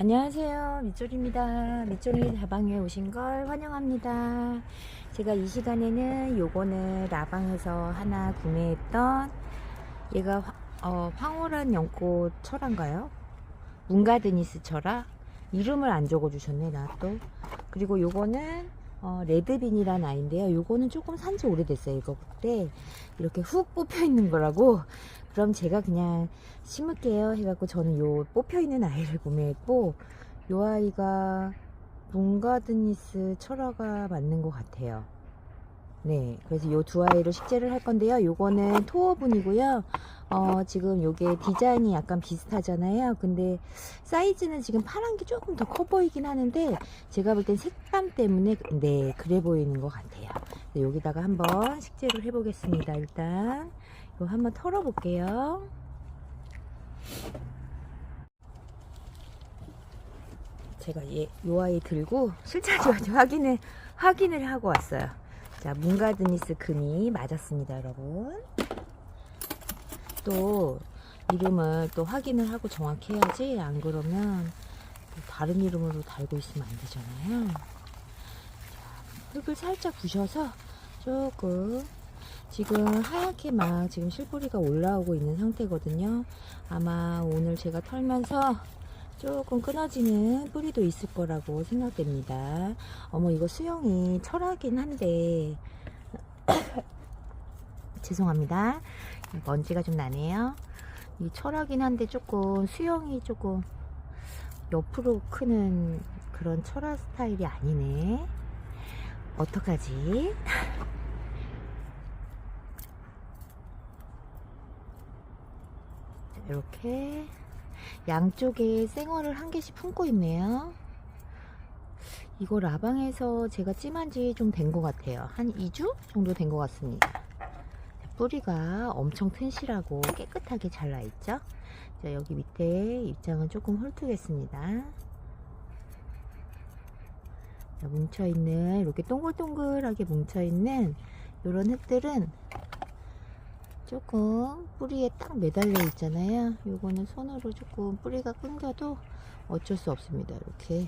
안녕하세요, 밑졸입니다. 밑졸이 다방에 오신 걸 환영합니다. 제가 이 시간에는 요거는 라방에서 하나 구매했던 얘가 황홀한 연꽃 철화인가요? 문가드니스 철화. 이름을 안 적어 주셨네 나 또. 그리고 요거는 레드빈이란 아이인데요. 요거는 조금 산지 오래됐어요. 이거 그때 이렇게 훅 뽑혀 있는 거라고. 그럼 제가 그냥 심을게요 해갖고 저는 요 뽑혀 있는 아이를 구매했고, 요 아이가 문가드니스 철화가 맞는 것 같아요. 네, 그래서 요 두 아이로 식재를 할 건데요. 요거는 토어분이고요. 지금 요게 디자인이 약간 비슷하잖아요. 근데 사이즈는 지금 파란 게 조금 더 커 보이긴 하는데, 제가 볼 땐 색감 때문에 네 그래 보이는 것 같아요. 네, 여기다가 한번 식재를 해 보겠습니다. 일단 이거 한번 털어 볼게요. 제가 요 아이 들고 실차지 확인을 하고 왔어요. 자, 문가드니스 금이 맞았습니다, 여러분. 또 이름을 또 확인을 하고 정확히 해야지, 안 그러면 다른 이름으로 달고 있으면 안 되잖아요. 자, 흙을 살짝 부셔서 조금, 지금 하얗게 막 지금 실뿌리가 올라오고 있는 상태거든요. 아마 오늘 제가 털면서 조금 끊어지는 뿌리도 있을 거라고 생각됩니다. 어머, 이거 수영이 철하긴 한데 죄송합니다. 먼지가 좀 나네요. 이 철하긴 한데 조금 수영이 조금 옆으로 크는 그런 철화 스타일이 아니네. 어떡하지? 이렇게 양쪽에 생얼을 한 개씩 품고 있네요. 이거 라방에서 제가 찜한 지 좀 된 것 같아요. 한 2주 정도 된 것 같습니다. 뿌리가 엄청 튼실하고 깨끗하게 잘 나있죠. 자, 여기 밑에 입장은 조금 훑겠습니다. 자, 뭉쳐있는, 이렇게 동글동글하게 뭉쳐있는 이런 흙들은 조금 뿌리에 딱 매달려 있잖아요. 요거는 손으로 조금 뿌리가 끊겨도 어쩔 수 없습니다. 이렇게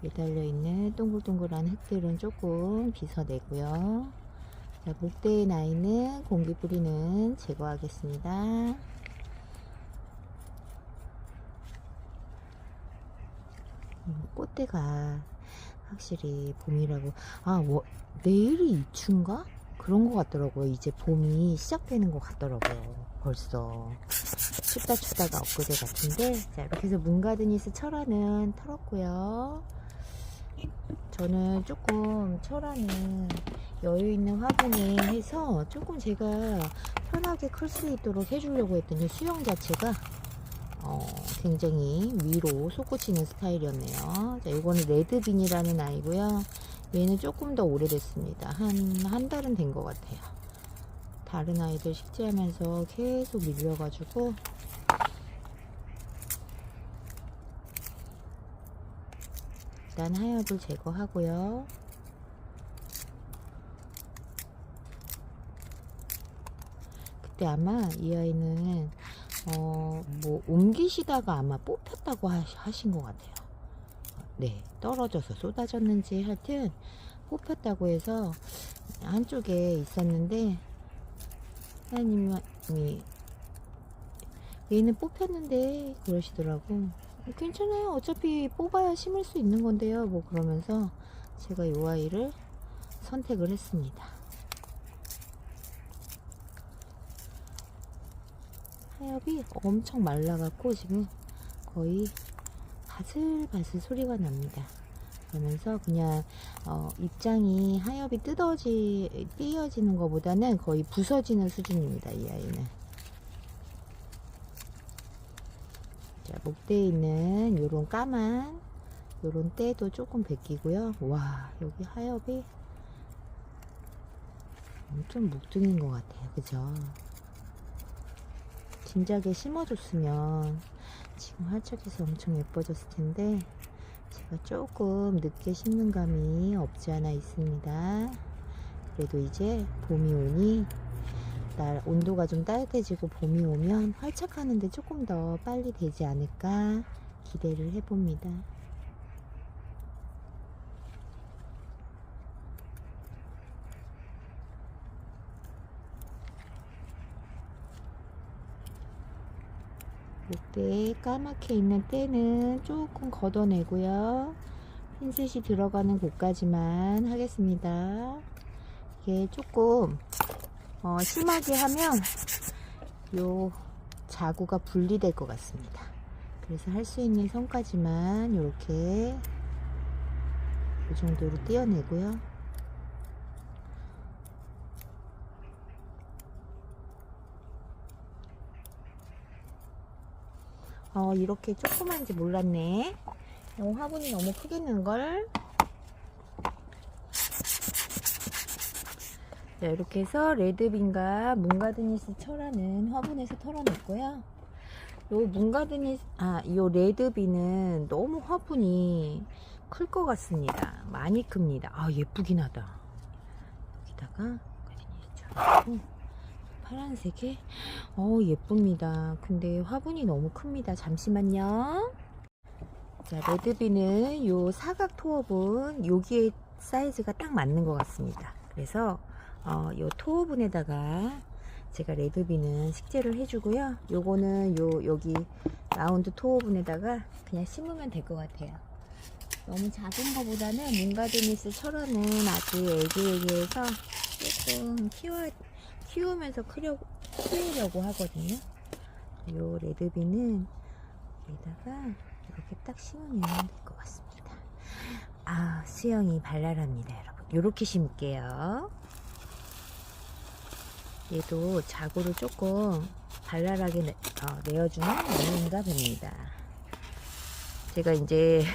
매달려 있는 동글동글한 흙들은 조금 빗어내고요. 자, 목대에 나 있는 공기 뿌리는 제거하겠습니다. 꽃대가 확실히 봄이라고. 내일이 입춘가? 그런 것 같더라고요. 이제 봄이 시작되는 것 같더라고요. 벌써 춥다 춥다가 엊그제 같은데. 자, 이렇게 해서 문가드니스 철화는 털었고요. 저는 조금 철화는 여유 있는 화분에 해서 조금 제가 편하게 클 수 있도록 해주려고 했더니 수영 자체가 굉장히 위로 솟구치는 스타일이었네요. 자, 이거는 레드빈이라는 아이고요. 얘는 조금 더 오래됐습니다. 한 달은 된 것 같아요. 다른 아이들 식재하면서 계속 밀려가지고. 일단 하엽을 제거하고요. 그때 아마 이 아이는 뭐 옮기시다가 아마 뽑혔다고 하신 것 같아요. 네, 떨어져서 쏟아졌는지 하여튼 뽑혔다고 해서 한쪽에 있었는데, 사장님이 얘는 뽑혔는데 그러시더라고. 괜찮아요, 어차피 뽑아야 심을 수 있는 건데요, 뭐 그러면서 제가 이 아이를 선택을 했습니다. 하엽이 엄청 말라갖고 지금 거의 바슬바슬 소리가 납니다. 그러면서 그냥 입장이 하엽이 띄어지는 것보다는 거의 부서지는 수준입니다. 이 아이는. 자, 목대에 있는 요런 까만 요런 때도 조금 벗기고요. 와, 여기 하엽이 엄청 묵둥인 것 같아요. 그죠? 진작에 심어줬으면 지금 활착해서 엄청 예뻐졌을 텐데, 제가 조금 늦게 심는 감이 없지 않아 있습니다. 그래도 이제 봄이 오니, 온도가 좀 따뜻해지고 봄이 오면 활착하는데 조금 더 빨리 되지 않을까 기대를 해봅니다. 이때 까맣게 있는 때는 조금 걷어내고요. 핀셋이 들어가는 곳까지만 하겠습니다. 이게 조금 심하게 하면 요 자구가 분리될 것 같습니다. 그래서 할 수 있는 선까지만 이렇게 이 정도로 떼어내고요. 이렇게 조그만지 몰랐네. 화분이 너무 크게 넣은걸. 자, 이렇게 해서 레드빈과 문가드니스 철화는 화분에서 털어냈고요. 요 레드빈은 너무 화분이 클 것 같습니다. 많이 큽니다. 예쁘긴 하다. 여기다가 파란색에 예쁩니다. 근데 화분이 너무 큽니다. 잠시만요. 자, 레드빈은 요 사각 토업은 여기에 사이즈가 딱 맞는 것 같습니다. 그래서 요 토업은에다가 제가 레드빈은 식재를 해주고요. 요거는 여기 라운드 토업은에다가 그냥 심으면 될 것 같아요. 너무 작은 거보다는 문가드니스 철화는 아주 애기애기해서 조금 키우면서 키우려고 하거든요. 요 레드빈은 여기다가 이렇게 딱 심으면 될 것 같습니다. 수영이 발랄합니다, 여러분. 요렇게 심을게요. 얘도 자구를 조금 발랄하게 내어주면 나무인가 봅니다. 제가 이제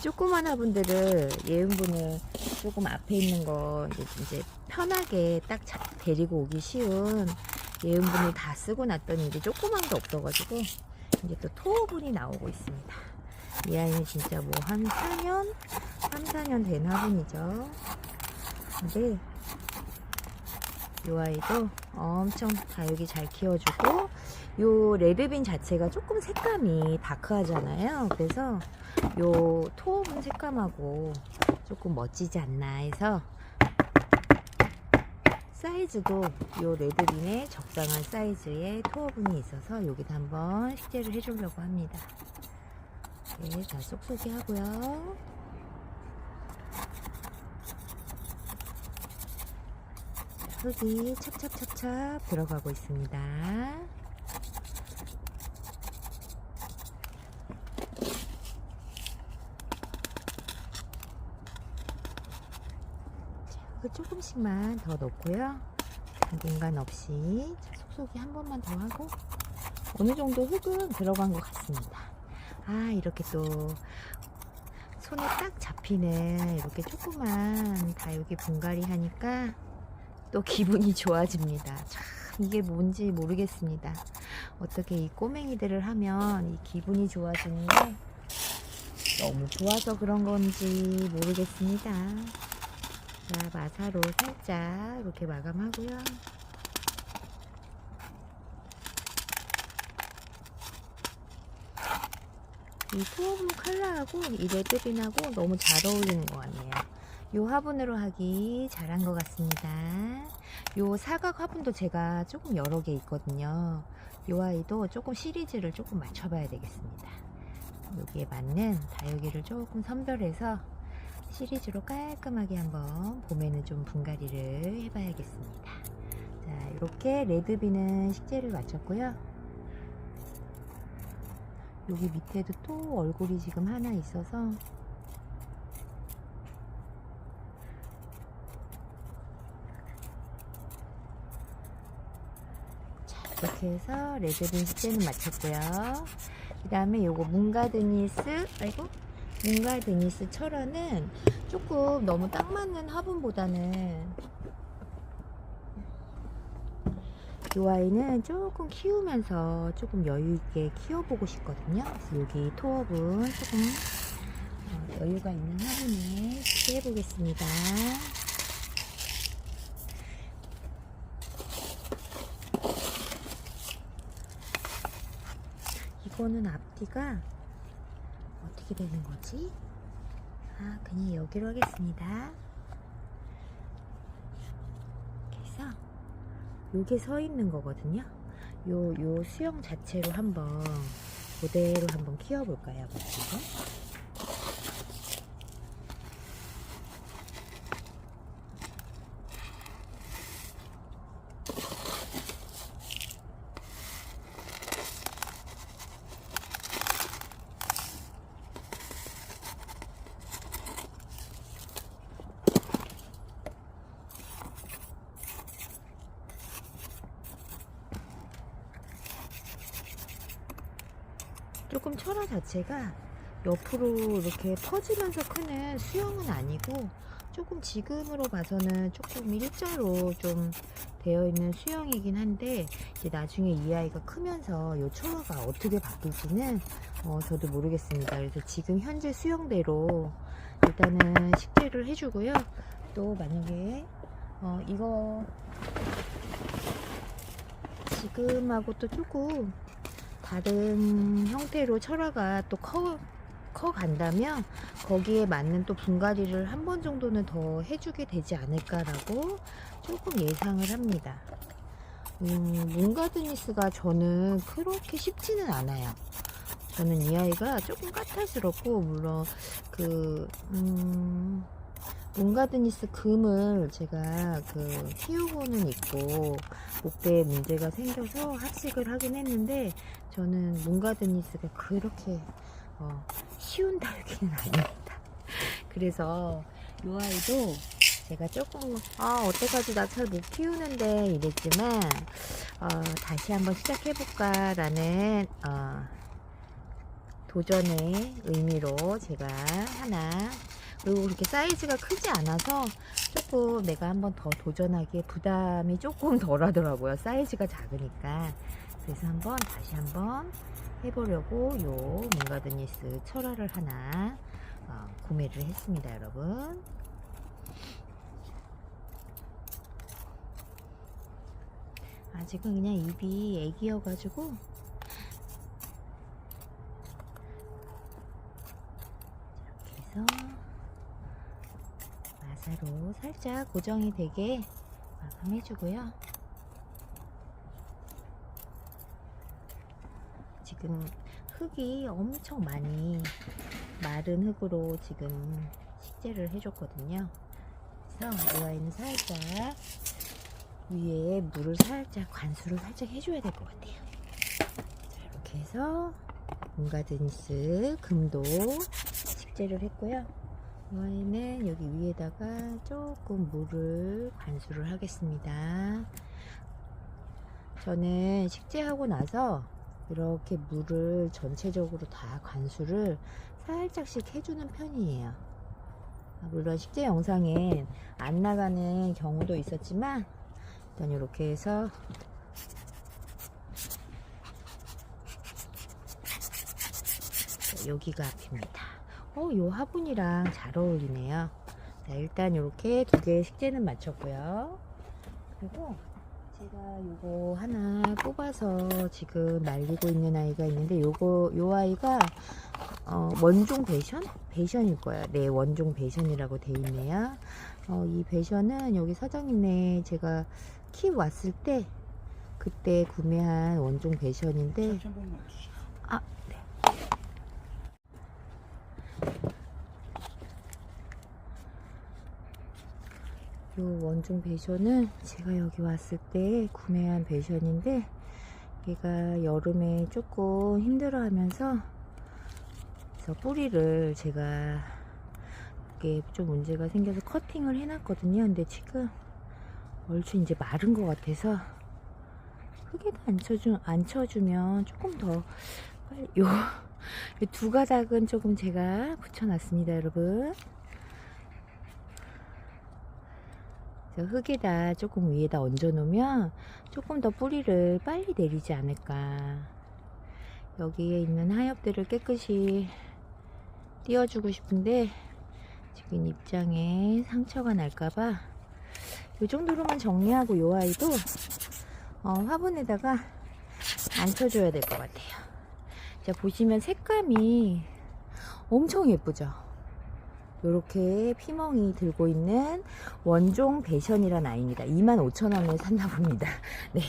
조그만 화분들을 예은분을 조금 앞에 있는 거 이제 편하게 딱 데리고 오기 쉬운 예은분을 다 쓰고 났더니 이제 조그만 게 없어가지고 이제 또 토분이 나오고 있습니다. 이 아이는 진짜 뭐 한 3년 된 화분이죠. 근데 이 아이도 엄청 다육이 잘 키워주고, 요 레드빈 자체가 조금 색감이 다크하잖아요. 그래서 요 토분 색감하고 조금 멋지지 않나 해서 사이즈도 요 레드빈에 적당한 사이즈의 토분이 있어서 여기다 한번 식재를 해주려고 합니다. 네, 자, 쏙쏙이 하고요. 흙이 찹찹찹찹 들어가고 있습니다. 흙을 조금씩만 더 넣고요. 공간 없이 쏙쏙이 한 번만 더 하고, 어느 정도 흙은 들어간 것 같습니다. 이렇게 또 손에 딱 잡히는 이렇게 조그만 다육이 분갈이 하니까 또 기분이 좋아집니다. 참 이게 뭔지 모르겠습니다. 어떻게 이 꼬맹이들을 하면 이 기분이 좋아지는 게 너무 좋아서 그런 건지 모르겠습니다. 자, 마사로 살짝 이렇게 마감하고요. 이 토분 컬러하고 이 레드빈하고 너무 잘 어울리는 것 같네요. 요 화분으로 하기 잘한 것 같습니다. 요 사각 화분도 제가 조금 여러 개 있거든요. 요 아이도 조금 시리즈를 조금 맞춰봐야 되겠습니다. 여기에 맞는 다육이를 조금 선별해서 시리즈로 깔끔하게 한번 봄에는 좀 분갈이를 해봐야겠습니다. 자, 이렇게 레드빈은 식재를 마쳤고요. 여기 밑에도 또 얼굴이 지금 하나 있어서 이렇게 해서 레드빈 식재는 마쳤고요. 그 다음에 요거 문가드니스 철화는 조금 너무 딱 맞는 화분보다는 이 아이는 조금 키우면서 조금 여유있게 키워보고 싶거든요. 그래서 여기 토업은 조금 여유가 있는 화분에 해보겠습니다. 이거는 앞뒤가 어떻게 되는 거지? 아, 그냥 여기로 하겠습니다. 그래서 요게 서 있는 거거든요. 요 수영 자체로 한번 그대로 한번 키워볼까요? 지금? 조금 철화 자체가 옆으로 이렇게 퍼지면서 크는 수영은 아니고 조금 지금으로 봐서는 조금 일자로 좀 되어 있는 수영이긴 한데 이제 나중에 이 아이가 크면서 이 철화가 어떻게 바뀔지는 저도 모르겠습니다. 그래서 지금 현재 수영대로 일단은 식재를 해주고요. 또 만약에 이거 지금하고 또 조금 다른 형태로 철화가 또 커 간다면 거기에 맞는 또 분갈이를 한 번 정도는 더 해주게 되지 않을까라고 조금 예상을 합니다. 문가드니스가 저는 그렇게 쉽지는 않아요. 저는 이 아이가 조금 까탈스럽고, 물론 문가드니스 금을 제가 키우고는 있고 목대에 문제가 생겨서 합식을 하긴 했는데 저는 문가드니스가 그렇게 쉬운 다육이는 아닙니다. 그래서 이 아이도 제가 조금 어때까지 나 잘 못 키우는데 이랬지만 다시 한번 시작해볼까 라는 도전의 의미로 제가 하나, 그리고 그렇게 사이즈가 크지 않아서 조금 내가 한번 더 도전하기에 부담이 조금 덜 하더라고요. 사이즈가 작으니까. 그래서 다시 한번 해보려고 요 문가드니스 철화를 하나 구매를 했습니다, 여러분. 아직은 그냥 입이 애기여가지고 이렇게 해서 마사로 살짝 고정이 되게 마감해주고요. 지금 흙이 엄청 많이 마른 흙으로 지금 식재를 해줬거든요. 그래서 이 아이는 살짝 위에 물을 살짝 관수를 살짝 해줘야 될 것 같아요. 자, 이렇게 해서 문가드니스 금도 식재를 했고요. 이 아이는 여기 위에다가 조금 물을 관수를 하겠습니다. 저는 식재하고 나서 이렇게 물을 전체적으로 다 관수를 살짝씩 해주는 편이에요. 물론 식재 영상엔 안 나가는 경우도 있었지만 일단 이렇게 해서 여기가 앞입니다. 요 화분이랑 잘 어울리네요. 자, 일단 이렇게 두 개의 식재는 마쳤고요. 그리고 제가 요거 하나 뽑아서 지금 말리고 있는 아이가 있는데 요 아이가 원종 배션일 거예요. 네, 원종 배션이라고 돼 있네요. 이 배션은 여기 사장님네 제가 키 왔을 때 그때 구매한 원종 배션인데 네. 요 원종 배션은 제가 여기 왔을 때 구매한 배션인데 얘가 여름에 조금 힘들어 하면서 그래서 뿌리를 제가 이게 좀 문제가 생겨서 커팅을 해놨거든요. 근데 지금 얼추 이제 마른 것 같아서 흙에다 안 쳐주면 조금 더 빨리 요 두 가닥은 조금 제가 붙여놨습니다, 여러분. 흙에다 조금 위에다 얹어 놓으면 조금 더 뿌리를 빨리 내리지 않을까. 여기에 있는 하엽들을 깨끗이 띄워주고 싶은데 지금 입장에 상처가 날까봐 이 정도로만 정리하고 요 아이도 화분에다가 앉혀줘야 될 것 같아요. 자, 보시면 색감이 엄청 예쁘죠? 요렇게 피멍이 들고 있는 원종 배션이란 아이입니다. 25,000원에 샀나 봅니다. 네.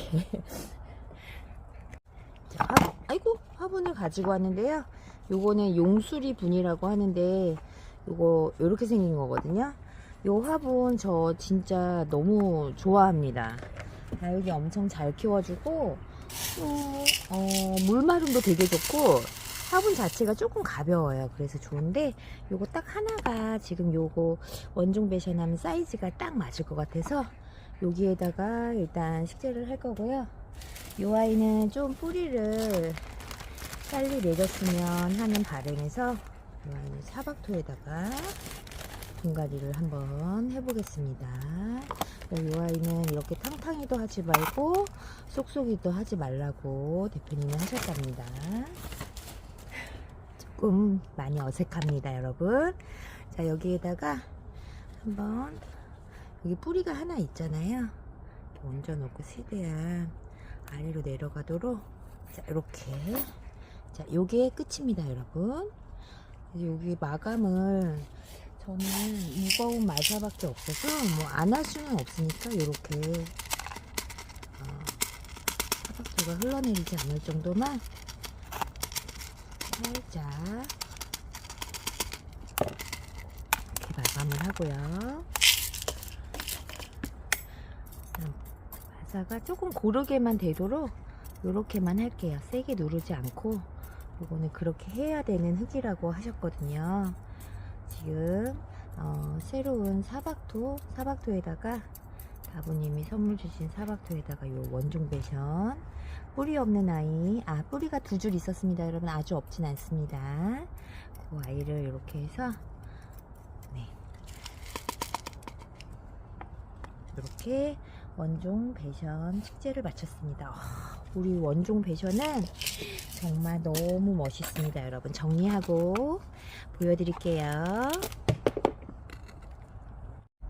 자, 아이고, 화분을 가지고 왔는데요. 요거는 용수리 분이라고 하는데, 요거, 요렇게 생긴 거거든요. 요 화분 저 진짜 너무 좋아합니다. 여기 엄청 잘 키워주고, 또, 물마름도 되게 좋고, 화분 자체가 조금 가벼워요. 그래서 좋은데, 요거 딱 하나가 지금 요거 원종 배션하면 사이즈가 딱 맞을 것 같아서, 여기에다가 일단 식재를 할 거고요. 요 아이는 좀 뿌리를 빨리 내렸으면 하는 바람에서 요 아이는 사박토에다가 분갈이를 한번 해보겠습니다. 요 아이는 이렇게 탕탕이도 하지 말고 쏙쏙이도 하지 말라고 대표님이 하셨답니다. 조금 많이 어색합니다, 여러분. 자, 여기에다가 한번 여기 뿌리가 하나 있잖아요. 얹어 놓고 최대한 아래로 내려가도록, 자, 이렇게. 자, 요게 끝입니다, 여러분. 여기 마감을 저는 무거운 마사밖에 없어서 뭐 안 할 수는 없으니까 요렇게 사각도가 흘러내리지 않을 정도만 살짝 이렇게 마감을 하고요. 마사가 조금 고르게만 되도록 요렇게만 할게요. 세게 누르지 않고. 요거는 그렇게 해야 되는 흙이라고 하셨거든요. 지금 새로운 사박토에다가 아버님이 선물 주신 사박토에다가 요 원종 배션 뿌리 없는 아이, 뿌리가 두 줄 있었습니다, 여러분. 아주 없진 않습니다. 그 아이를 이렇게 해서 네, 이렇게 원종 배션 식재를 마쳤습니다. 우리 원종 배션은 정말 너무 멋있습니다, 여러분. 정리하고 보여드릴게요.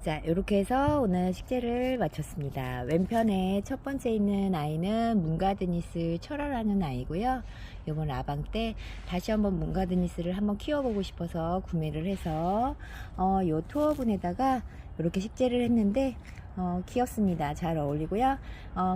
자, 이렇게 해서 오늘 식재를 마쳤습니다. 왼편에 첫 번째 있는 아이는 문가드니스 철화라는 아이고요. 이번 라방 때 다시 한번 문가드니스를 한번 키워보고 싶어서 구매를 해서 요 투어분에다가 이렇게 식재를 했는데 귀엽습니다. 잘 어울리고요.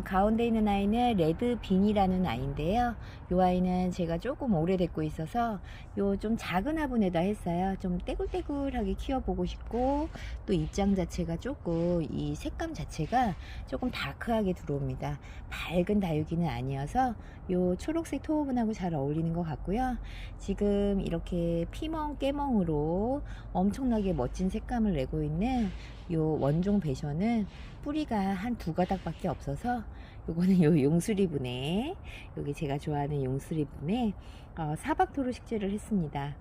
가운데 있는 아이는 레드빈이라는 아이인데요. 이 아이는 제가 조금 오래됐고 있어서 요 좀 작은 화분에다 했어요. 좀 떼굴떼굴하게 키워보고 싶고, 또 입장 자체가 조금 이 색감 자체가 조금 다크하게 들어옵니다. 밝은 다육이는 아니어서 요 초록색 토호분하고 잘 어울리는 것 같고요. 지금 이렇게 피멍 깨멍으로 엄청나게 멋진 색감을 내고 있는 요 원종 배션은 뿌리가 한 두 가닥밖에 없어서 요거는 요 용수리분에, 여기 제가 좋아하는 용수리분에 사박토로 식재를 했습니다.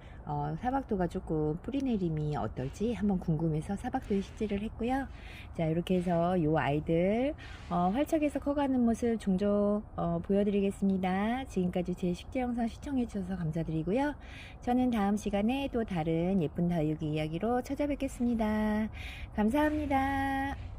사박토가 조금 뿌리 내림이 어떨지 한번 궁금해서 사박토에 식재를 했고요. 자, 이렇게 해서 요 아이들 활착해서 커가는 모습 종종 보여드리겠습니다. 지금까지 제 식재 영상 시청해 주셔서 감사드리고요. 저는 다음 시간에 또 다른 예쁜 다육이 이야기로 찾아뵙겠습니다. 감사합니다.